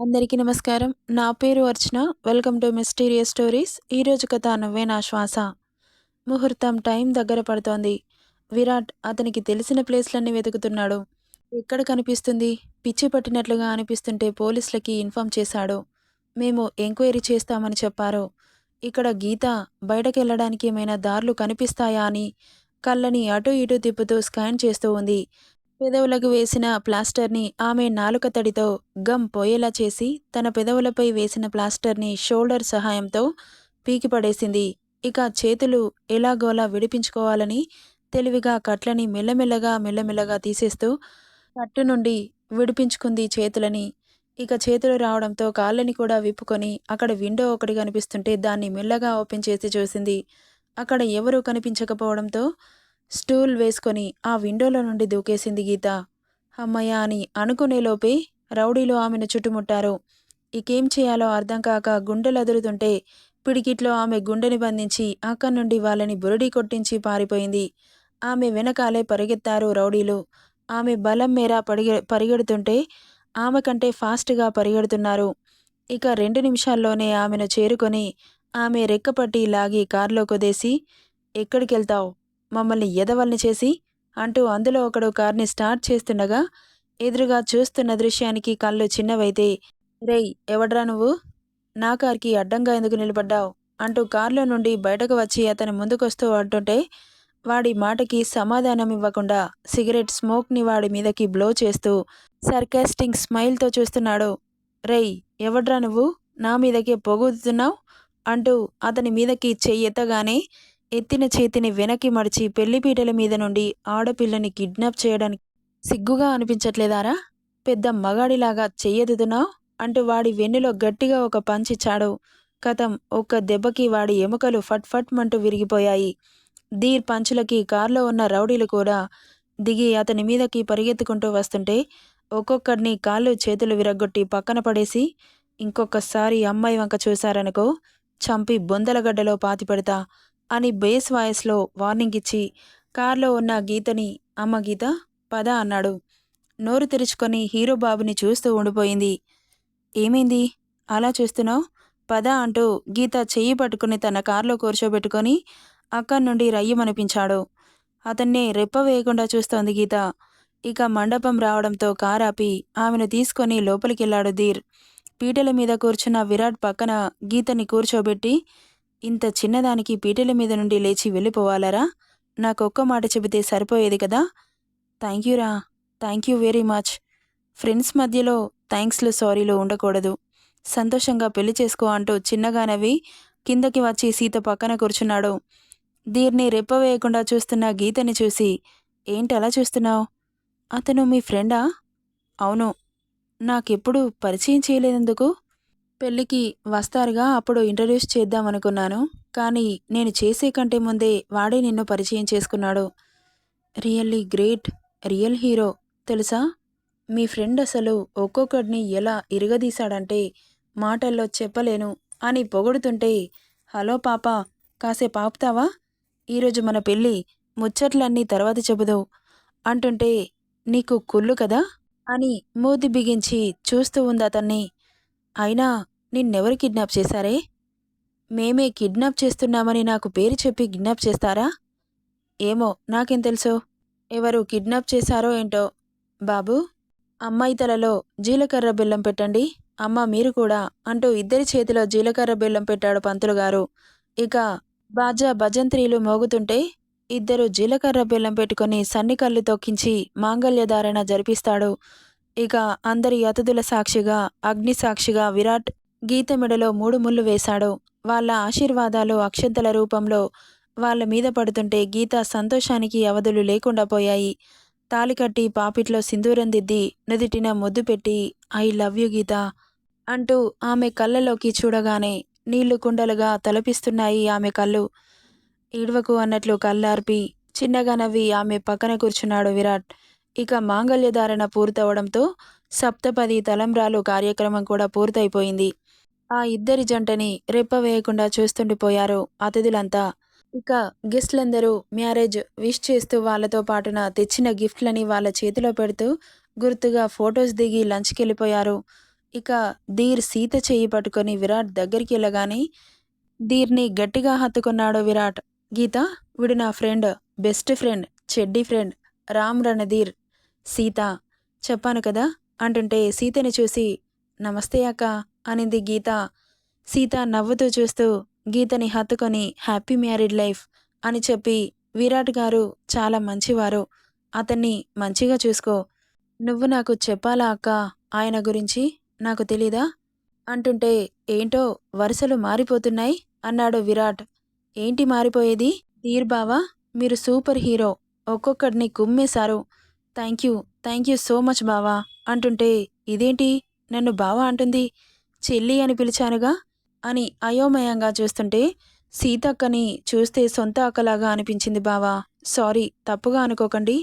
అందరికీ నమస్కారం. నా పేరు Archana. Welcome to mysterious stories. ఈరోజు కథ నువ్వే నా శ్వాస. ముహూర్తం టైం దగ్గర పడుతోంది. విరాట్ అతనికి తెలిసిన ప్లేస్లన్నీ వెతుకుతున్నాడు. ఎక్కడ కనిపిస్తుంది? పిచ్చి పట్టినట్లుగా అనిపిస్తుంటే పోలీసులకి ఇన్ఫార్మ్ చేశాడు. మేము ఎంక్వైరీ చేస్తామని చెప్పారు. ఇక్కడ గీత బయటకెళ్ళడానికి ఏమైనా దారులు కనిపిస్తాయా అని కళ్ళని అటూ ఇటూ తిప్పుతూ స్కాన్ చేస్తూ ఉంది. పెదవులకు వేసిన ప్లాస్టర్ని ఆమె నాలుక తడితో గమ్ పోయేలా చేసి తన పెదవులపై వేసిన ప్లాస్టర్ని షోల్డర్ సహాయంతో పీకిపడేసింది. ఇక చేతులు ఎలాగోలా విడిపించుకోవాలని తెలివిగా కట్లని మెల్లమెల్లగా తీసేస్తూ కట్టు నుండి విడిపించుకుంది చేతులని. ఇక చేతులు రావడంతో కాళ్ళని కూడా విప్పుకొని అక్కడ విండో ఒకటి కనిపిస్తుంటే దాన్ని మెల్లగా ఓపెన్ చేసి చూసింది. అక్కడ ఎవరూ కనిపించకపోవడంతో స్టూల్ వేసుకొని ఆ విండోలో నుండి దూకేసింది గీత. అమ్మయ్య అని అనుకునేలోపే రౌడీలు ఆమెను చుట్టుముట్టారు. ఇకేం చేయాలో అర్థం కాక గుండెలదురుతుంటే పిడికిట్లో ఆమె గుండెని బంధించి అక్కడి నుండి వాళ్ళని బురిడి కొట్టించి పారిపోయింది. ఆమె వెనకాలే పరిగెత్తారు రౌడీలు. ఆమె బలం మేర పరిగెడుతుంటే ఆమె కంటే ఫాస్ట్గా పరిగెడుతున్నారు. ఇక 2 నిమిషాల్లోనే ఆమెను చేరుకొని ఆమె రెక్కపట్టి లాగి కారులో కుదేసి, ఎక్కడికెళ్తావ్, మమ్మల్ని ఎదవల్ని చేసి అంటూ అందులో ఒకడు కార్ని స్టార్ట్ చేస్తుండగా ఎదురుగా చూస్తున్న దృశ్యానికి కళ్ళు చిన్నవైతే, రేయ్ ఎవడ్రా నువ్వు, నా కార్కి అడ్డంగా ఎందుకు నిలబడ్డావు అంటూ కార్లో నుండి బయటకు వచ్చి అతని ముందుకొస్తూ అంటుంటే వాడి మాటకి సమాధానం ఇవ్వకుండా సిగరెట్ స్మోక్ని వాడి మీదకి బ్లో చేస్తూ సర్కాస్టింగ్ స్మైల్తో చూస్తున్నాడు. రేయ్ ఎవడ్రా నువ్వు, నా మీదకే పొగుతున్నావు అంటూ అతని మీదకి చెయ్యెత్తగానే ఎత్తిన చేతిని వెనక్కి మడిచి పెళ్లిపీటల మీద నుండి ఆడపిల్లని కిడ్నాప్ చేయడానికి సిగ్గుగా అనిపించట్లేదారా, పెద్ద మగాడిలాగా చెయ్యెత్తుతున్నావు అంటూ వాడి వెన్నులో గట్టిగా ఒక పంచిచ్చాడు. కథం ఒక్క దెబ్బకి వాడి ఎముకలు ఫట్ ఫట్ మంటూ విరిగిపోయాయి. ధీర్ పంచులకి కార్లో ఉన్న రౌడీలు కూడా దిగి అతని మీదకి పరిగెత్తుకుంటూ వస్తుంటే ఒక్కొక్కడిని కాళ్ళు చేతులు విరగ్గొట్టి పక్కన పడేసి, ఇంకొకసారి అమ్మాయి వంక చూశారనుకో చంపి బొందలగడ్డలో పాతిపెడతా అని బేస్ వాయిస్లో వార్నింగ్ ఇచ్చి కార్లో ఉన్న గీతని అమ్మ గీత పద అన్నాడు. నోరు తెరుచుకొని హీరో బాబుని చూస్తూ ఉండిపోయింది. ఏమైంది అలా చూస్తున్నావు, పద అంటూ గీత చెయ్యి పట్టుకుని తన కార్లో కూర్చోబెట్టుకొని అక్కడి నుండి రయ్యమనిపించాడు. అతన్నే రెప్ప వేయకుండా చూస్తోంది గీత. ఇక మండపం రావడంతో కారాపి ఆమెను తీసుకొని లోపలికెళ్లాడు ధీర్. పీటల మీద కూర్చున్న విరాట్ పక్కన గీతని కూర్చోబెట్టి, ఇంత చిన్నదానికి పీటల మీద నుండి లేచి వెళ్ళిపోవాలరా, నాకొక్క మాట చెబితే సరిపోయేది కదా. థ్యాంక్యూరా, thank you very much. Friends మధ్యలో థ్యాంక్స్లు సారీలు ఉండకూడదు. సంతోషంగా పెళ్లి చేసుకో అంటూ చిన్నగా నవ్వి కిందకి వచ్చి సీత పక్కన కూర్చున్నాడు. ధీర్ని రెప్ప వేయకుండా చూస్తున్న గీతని చూసి, ఏంటి అలా చూస్తున్నావు, అతను మీ ఫ్రెండా? అవును. నాకెప్పుడు పరిచయం చేయలేదెందుకు? పెళ్ళికి వస్తారుగా, అప్పుడు ఇంట్రడ్యూస్ చేద్దామనుకున్నాను. కానీ నేను చేసే కంటే ముందే వాడే నిన్ను పరిచయం చేసుకున్నాడు. Really great, real hero. తెలుసా, మీ ఫ్రెండ్ అసలు ఒక్కొక్కడిని ఎలా ఇరగదీశాడంటే మాటల్లో చెప్పలేను అని పొగుడుతుంటే, హలో పాప, కాసేపు ఆపుతావా, ఈరోజు మన పెళ్ళి ముచ్చట్లన్నీ తర్వాత చెబుదావు అంటుంటే నీకు కుళ్ళు కదా అని మూతి బిగించి చూస్తూ ఉంది అతన్ని. అయినా నిన్నెవరు కిడ్నాప్ చేశారే? మేమే కిడ్నాప్ చేస్తున్నామని నాకు పేరు చెప్పి కిడ్నాప్ చేస్తారా? ఏమో నాకేం తెలుసు ఎవరు కిడ్నాప్ చేశారో ఏంటో. బాబు, అమ్మాయి తలలో జీలకర్ర బెల్లం పెట్టండి, అమ్మ మీరు కూడా అంటూ ఇద్దరి చేతిలో జీలకర్ర బెల్లం పెట్టాడు పంతులు గారు. ఇక బాజా భజంత్రీలు మోగుతుంటే ఇద్దరు జీలకర్ర బెల్లం పెట్టుకుని సన్నికళ్ళు తొక్కించి మాంగళ్యధారణ జరిపిస్తాడు. ఇక అందరి అతిథుల సాక్షిగా అగ్ని సాక్షిగా విరాట్ గీత మెడలో 3 ముళ్ళు వేశాడు. వాళ్ళ ఆశీర్వాదాలు అక్షంతల రూపంలో వాళ్ళ మీద పడుతుంటే గీత సంతోషానికి అవధులు లేకుండా పోయాయి. తాలికట్టి పాపిట్లో సింధూరం దిద్ది నుదిటిన ముద్దు పెట్టి, ఐ లవ్ యు గీత అంటూ ఆమె కళ్ళలోకి చూడగానే నీళ్లు కుండలుగా తలపిస్తున్నాయి ఆమె కళ్ళు. ఏడ్వకు అన్నట్లు కళ్ళార్పి చిన్నగా నవ్వి ఆమె పక్కన కూర్చున్నాడు విరాట్. ఇక మాంగళ్యధారణ పూర్తవడంతో సప్తపది తలంబ్రాలు కార్యక్రమం కూడా పూర్తయిపోయింది. ఆ ఇద్దరి జంటని రెప్ప వేయకుండా చూస్తుండిపోయారు అతిథులంతా. ఇక గెస్ట్లందరూ మ్యారేజ్ విష్ చేస్తూ వాళ్ళతో పాటున తెచ్చిన గిఫ్ట్లని వాళ్ళ చేతిలో పెడుతూ గుర్తుగా ఫొటోస్ దిగి లంచ్కెళ్ళిపోయారు. ఇక ధీర్ సీత చెయ్యి పట్టుకొని విరాట్ దగ్గరికి వెళ్ళగానే ధీర్ని గట్టిగా హత్తుకున్నాడు విరాట్. గీత, వీడు నా ఫ్రెండ్, బెస్ట్ ఫ్రెండ్, చెడ్డీ ఫ్రెండ్, రామ్ రణధీర్. సీత, చెప్పాను కదా అంటుంటే సీతని చూసి నమస్తే అక్క అనింది గీత. సీత నవ్వుతూ చూస్తూ గీతని హత్తుకొని హ్యాపీ మ్యారీడ్ లైఫ్ అని చెప్పి, విరాట్ గారు చాలా మంచివారు, అతన్ని మంచిగా చూసుకో. నువ్వు నాకు చెప్పాలా అక్క ఆయన గురించి, నాకు తెలీదా అంటుంటే ఏంటో వరుసలు మారిపోతున్నాయి అన్నాడు విరాట్. ఏంటి మారిపోయేది? ధీర్ బావా, మీరు సూపర్ హీరో, ఒక్కొక్కడిని కుమ్మేశారు. థ్యాంక్ యూ సో మచ్ బావా అంటుంటే ఇదేంటి నన్ను బావా అంటుంది, చెల్లి అని పిలిచానుగా అని అయోమయంగా చూస్తుంటే సీతక్కని చూస్తే సొంత అక్కలాగా అనిపించింది బావా. సారీ, తప్పుగా అనుకోకండి.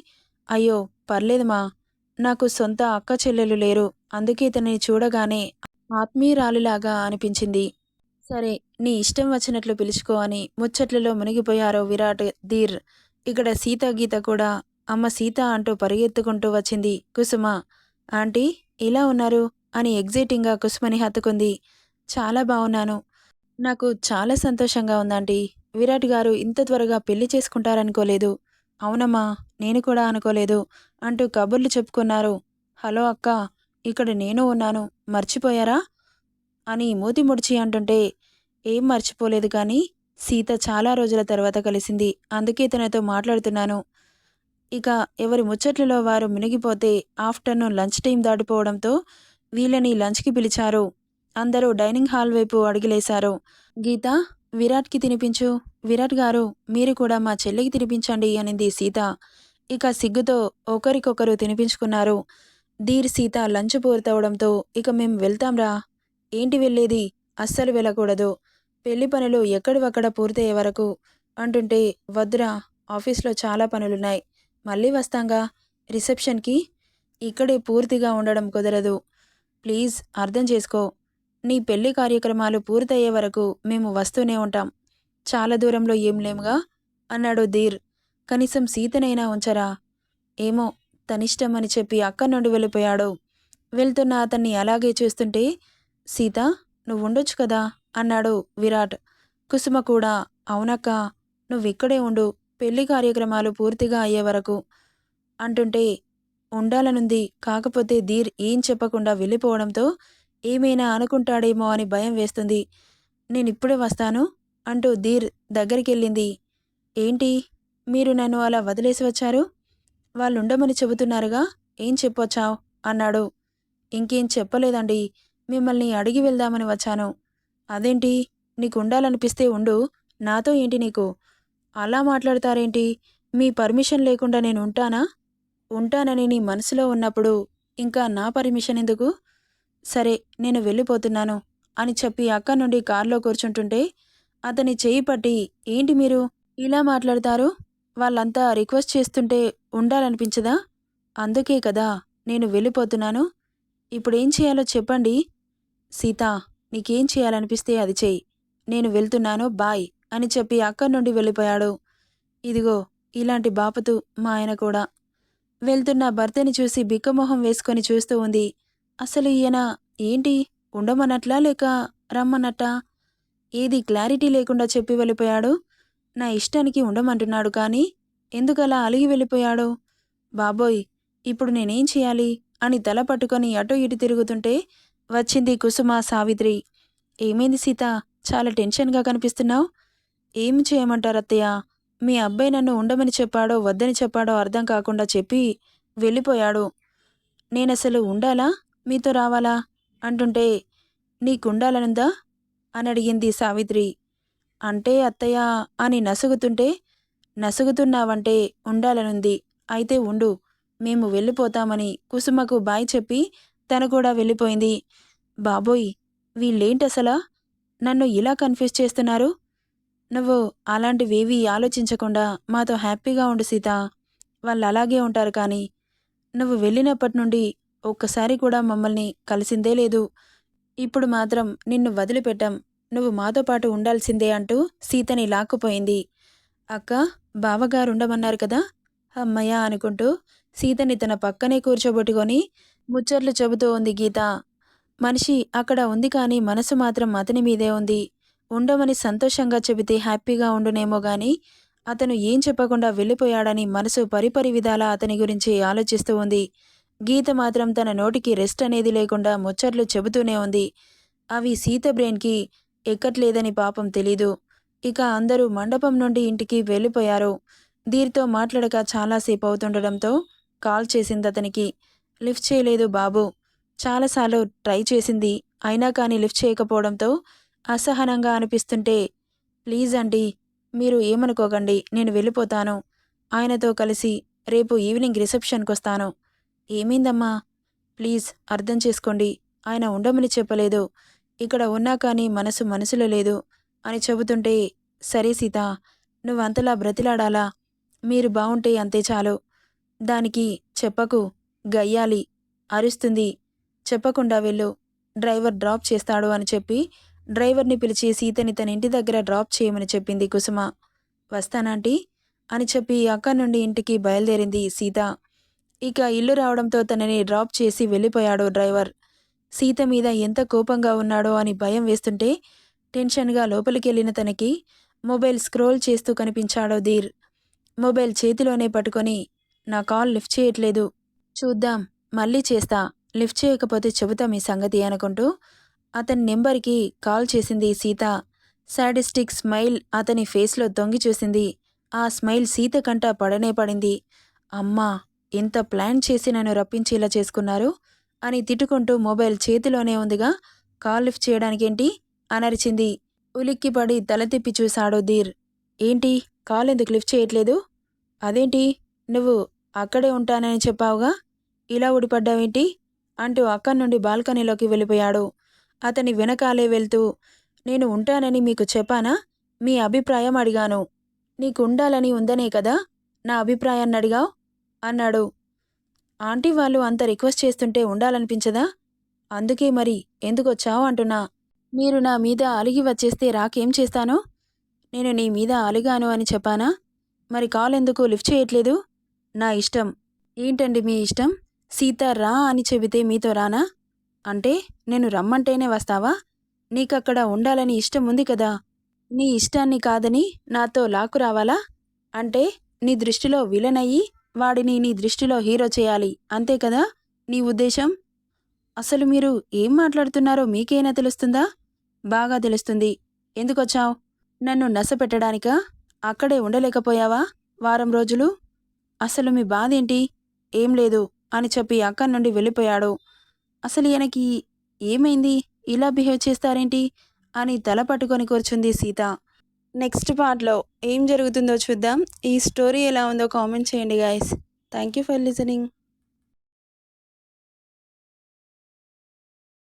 అయ్యో పర్లేదుమా, నాకు సొంత అక్క చెల్లెలు లేరు, అందుకే తనని చూడగానే ఆత్మీయురాలిలాగా అనిపించింది. సరే, నీ ఇష్టం వచ్చినట్లు పిలుచుకో అని ముచ్చట్లలో మునిగిపోయారో విరాట్, ధీర్. ఇక్కడ సీత గీత కూడా అమ్మ సీత అంటూ పరిగెత్తుకుంటూ వచ్చింది కుసుమ. ఆంటీ, ఇలా ఉన్నారు అని ఎగ్జైటింగ్గా కుసుమని హత్తుకుంది. చాలా బాగున్నాను, నాకు చాలా సంతోషంగా ఉందంటీ. విరాట్ గారు ఇంత త్వరగా పెళ్లి చేసుకుంటారనుకోలేదు. అవునమ్మా, నేను కూడా అనుకోలేదు అంటూ కబుర్లు చెప్పుకున్నారు. హలో అక్క, ఇక్కడ నేను ఉన్నాను, మర్చిపోయారా అని మూతి ముడిచి అంటుంటే ఏం మర్చిపోలేదు కానీ సీత చాలా రోజుల తర్వాత కలిసింది, అందుకే తనతో మాట్లాడుతున్నాను. ఇక ఎవరి ముచ్చట్లలో వారు మునిగిపోతే ఆఫ్టర్నూన్ లంచ్ టైం దాటిపోవడంతో వీళ్ళని లంచ్కి పిలిచారు. అందరూ డైనింగ్ హాల్ వైపు అడుగులేశారు. గీత, విరాట్కి తినిపించు. విరాట్ గారు, మీరు కూడా మా చెల్లికి తినిపించండి అనింది సీత. ఇక సిగ్గుతో ఒకరికొకరు తినిపించుకున్నారు. ధీర్ సీత లంచ్ పూర్తవడంతో ఇక మేం వెళ్తాంరా. ఏంటి వెళ్ళేది, అస్సలు వెళ్ళకూడదు, పెళ్లి పనులు ఎక్కడివక్కడ పూర్తయ్యే వరకు అంటుంటే వద్దురా, ఆఫీస్లో చాలా పనులున్నాయి, మళ్ళీ వస్తాంగా రిసెప్షన్కి, ఇక్కడే పూర్తిగా ఉండడం కుదరదు, ప్లీజ్ అర్థం చేసుకో. నీ పెళ్లి కార్యక్రమాలు పూర్తయ్యే వరకు మేము వస్తూనే ఉంటాం, చాలా దూరంలో ఏం లేముగా అన్నాడు ధీర్. కనీసం సీతనైనా ఉంచరా. ఏమో, తనిష్టం అని చెప్పి అక్కడి నుండి వెళ్ళిపోయాడు. వెళ్తున్న అతన్ని అలాగే చూస్తుంటే సీత, నువ్వుండొచ్చు కదా అన్నాడు విరాట్. కుసుమ కూడా అవునక్క, నువ్విక్కడే ఉండు, పెళ్లి కార్యక్రమాలు పూర్తిగా అయ్యే వరకు అంటుంటే ఉండాలనుంది, కాకపోతే ధీర్ ఏం చెప్పకుండా వెళ్ళిపోవడంతో ఏమైనా అనుకుంటాడేమో అని భయం వేస్తుంది. నేనిప్పుడే వస్తాను అంటూ ధీర్ దగ్గరికెళ్ళింది. ఏంటి, మీరు నన్ను అలా వదిలేసి వచ్చారు? వాళ్ళుండమని చెబుతున్నారుగా, ఏం చెప్పొచ్చావ్ అన్నాడు. ఇంకేం చెప్పలేదండి, మిమ్మల్ని అడిగి వెళ్దామని వచ్చాను. అదేంటి, నీకు ఉండాలనిపిస్తే ఉండు, నాతో ఏంటి నీకు? అలా మాట్లాడతారేంటి? మీ పర్మిషన్ లేకుండా నేను ఉంటానా? ఉంటానని నీ మనసులో ఉన్నప్పుడు ఇంకా నా పర్మిషన్ ఎందుకు? సరే, నేను వెళ్ళిపోతున్నాను అని చెప్పి అక్కడి నుండి కారులో కూర్చుంటుంటే అతని చేయి పట్టి ఏంటి మీరు ఇలా మాట్లాడతారు? వాళ్ళంతా రిక్వెస్ట్ చేస్తుంటే ఉండాలనిపించదా? అందుకే కదా నేను వెళ్ళిపోతున్నాను. ఇప్పుడేం చేయాలో చెప్పండి. సీత, నీకేం చేయాలనిపిస్తే అది చెయ్యి, నేను వెళ్తున్నాను, బాయ్ అని చెప్పి అక్కడి నుండి వెళ్ళిపోయాడు. ఇదిగో ఇలాంటి బాపతు మా ఆయన కూడా. వెళ్తున్న భర్తని చూసి బిక్కమొహం వేసుకొని చూస్తూ ఉంది. అసలు ఈయన ఏంటి, ఉండమన్నట్లా లేక రమ్మన్నట్టా? ఏది క్లారిటీ లేకుండా చెప్పి వెళ్ళిపోయాడు. నా ఇష్టానికి ఉండమంటున్నాడు కానీ ఎందుకలా అలిగి వెళ్ళిపోయాడు? బాబోయ్, ఇప్పుడు నేనేం చేయాలి అని తల పట్టుకొని అటూ ఇటు తిరుగుతుంటే వచ్చింది కుసుమ, సావిత్రి. ఏమైంది సీత, చాలా టెన్షన్గా కనిపిస్తున్నావు? ఏం చేయమంటారు అత్తయ్య, మీ అబ్బాయి నన్ను ఉండమని చెప్పాడో వద్దని చెప్పాడో అర్థం కాకుండా చెప్పి వెళ్ళిపోయాడు. నేనసలు ఉండాలా మీతో రావాలా అంటుంటే నీకుండాలనుందా అని అడిగింది సావిత్రి. అంటే అత్తయ్య అని నసుగుతుంటే నసుగుతున్నావంటే ఉండాలనుంది, అయితే ఉండు, మేము వెళ్ళిపోతామని కుసుమకు బాయ్ చెప్పి తను కూడా వెళ్ళిపోయింది. బాబోయ్, వీళ్ళేంటసలా నన్ను ఇలా కన్ఫ్యూజ్ చేస్తున్నారు? నువ్వు అలాంటివేవీ ఆలోచించకుండా మాతో హ్యాపీగా ఉండు సీత, వాళ్ళు అలాగే ఉంటారు కానీ నువ్వు వెళ్ళినప్పటి నుండి ఒక్కసారి కూడా మమ్మల్ని కలిసిందే లేదు. ఇప్పుడు మాత్రం నిన్ను వదిలిపెట్టాం, నువ్వు మాతో పాటు ఉండాల్సిందే అంటూ సీతని లాక్కుపోయింది. అక్క, బావగారుండమన్నారు కదా, అమ్మయ్య అనుకుంటూ సీతని తన పక్కనే కూర్చోబెట్టుకొని ముచ్చట్లు చెబుతూ ఉంది గీత. మనిషి అక్కడ ఉంది కానీ మనసు మాత్రం అతని మీదే ఉంది. ఉండమని సంతోషంగా చెబితే హ్యాపీగా ఉండునేమో గాని అతను ఏం చెప్పకుండా వెళ్ళిపోయాడని మనసు పరిపరి విధాలా అతని గురించి ఆలోచిస్తూ ఉంది. గీత మాత్రం తన నోటికి రెస్ట్ అనేది లేకుండా ముచ్చట్లు చెబుతూనే ఉంది. అవి సీత బ్రెయిన్‌కి ఎక్కట్లేదని పాపం తెలీదు. ఇక అందరూ మండపం నుండి ఇంటికి వెళ్ళిపోయారు. ధీర్‌తో మాట్లాడక చాలా సేపవుతుండడంతో కాల్ చేసిందతనికి. లిఫ్ట్ చేయలేదు బాబు. చాలాసార్లు ట్రై చేసింది. అయినా కానీ లిఫ్ట్ చేయకపోవడంతో అసహనంగా అనిపిస్తుంటే, ప్లీజ్ అండీ, మీరు ఏమనుకోకండి, నేను వెళ్ళిపోతాను. ఆయనతో కలిసి రేపు ఈవినింగ్ రిసెప్షన్‌కొస్తాను. ఏమైందమ్మా? ప్లీజ్ అర్థం చేసుకోండి. ఆయన ఉండమని చెప్పలేదు. ఇక్కడ ఉన్నా కానీ మనసులో లేదు అని చెబుతుంటే, సరే సీత, నువ్వంతలా బ్రతిలాడాలా? మీరు బావుంటే అంతే చాలు. దానికి చెప్పకు, గయ్యాలి, అరుస్తుంది. చెప్పకుండా వెళ్ళు. డ్రైవర్ డ్రాప్ చేస్తాడు అని చెప్పి డ్రైవర్ని పిలిచి సీతని తన ఇంటి దగ్గర డ్రాప్ చేయమని చెప్పింది కుసుమ. వస్తానాంటీ అని చెప్పి అక్కడి నుండి ఇంటికి బయలుదేరింది సీత. ఇక ఇల్లు రావడంతో తనని డ్రాప్ చేసి వెళ్ళిపోయాడు డ్రైవర్. సీత మీద ఎంత కోపంగా ఉన్నాడో అని భయం వేస్తుంటే టెన్షన్గా లోపలికెళ్ళిన తనకి మొబైల్ స్క్రోల్ చేస్తూ కనిపించాడో ధీర్. మొబైల్ చేతిలోనే పట్టుకొని, నా కాల్ లిఫ్ట్ చేయట్లేదు. చూద్దాం, మళ్ళీ చేస్తా. లిఫ్ట్ చేయకపోతే చెబుతా మీ సంగతి అనుకుంటూ అతని నెంబర్కి కాల్ చేసింది సీత. సాడిస్టిక్ స్మైల్ అతని ఫేస్లో తొంగి చూసింది. ఆ స్మైల్ సీత కంట పడనే పడింది. అమ్మా, ఇంత ప్లాన్ చేసి నన్ను రప్పించేలా చేసుకున్నారు అని తిట్టుకుంటూ మొబైల్ చేతిలోనే ఉందిగా కాల్ లిఫ్ట్ చేయడానికేంటి అనరిచింది. ఉలిక్కిపడి తల తిప్పి చూశాడు ధీర్. ఏంటి, కాల్ ఎందుకు లిఫ్ట్ చేయట్లేదు? అదేంటి, నువ్వు అక్కడే ఉంటానని చెప్పావుగా, ఇలా ఊడిపడ్డావేంటి అంటూ అక్కడి నుండి బాల్కనీలోకి వెళ్ళిపోయాడు. అతని వెనకాలే వెళ్తూ, నేను ఉంటానని మీకు చెప్పానా? మీ అభిప్రాయం అడిగాను. నీకు ఉండాలని ఉందనే కదా నా అభిప్రాయాన్ని అడిగావు అన్నాడు. ఆంటీ వాళ్ళు అంత రిక్వెస్ట్ చేస్తుంటే ఉండాలనిపించదా? అందుకే మరి ఎందుకొచ్చావు అంటున్నా. మీరు నా మీద అలిగి వచ్చేస్తే రాకేం చేస్తాను? నేను నీ మీద అలిగాను అని చెప్పానా? మరి కాల్ ఎందుకు లిఫ్ట్ చేయట్లేదు? నా ఇష్టం. ఏంటండి మీ ఇష్టం? సీత రా అని చెబితే మీతో రానా? అంటే నేను రమ్మంటేనే వస్తావా? నీకక్కడ ఉండాలని ఇష్టం ఉంది కదా. నీ ఇష్టాన్ని కాదని నాతో లాక్కు రావాలా? అంటే నీ దృష్టిలో విలన్ అయ్యి వాడిని నీ దృష్టిలో హీరో చేయాలి, అంతే కదా నీ ఉద్దేశం? అసలు మీరు ఏం మాట్లాడుతున్నారో మీకైనా తెలుస్తుందా? బాగా తెలుస్తుంది. ఎందుకొచ్చావు? నన్ను నసపెట్టడానికా? అక్కడే ఉండలేకపోయావా వారం రోజులు? అసలు మీ బాధేంటి? ఏం లేదు అని చెప్పి అక్కడి నుండి వెళ్ళిపోయాడు. అసలు ఈయనకి ఏమైంది, ఇలా బిహేవ్ చేస్తారేంటి అని తల పట్టుకొని కూర్చుంది సీత. నెక్స్ట్ పార్ట్లో ఏం జరుగుతుందో చూద్దాం. ఈ స్టోరీ ఎలా ఉందో కామెంట్ చేయండి guys. Thank you for listening.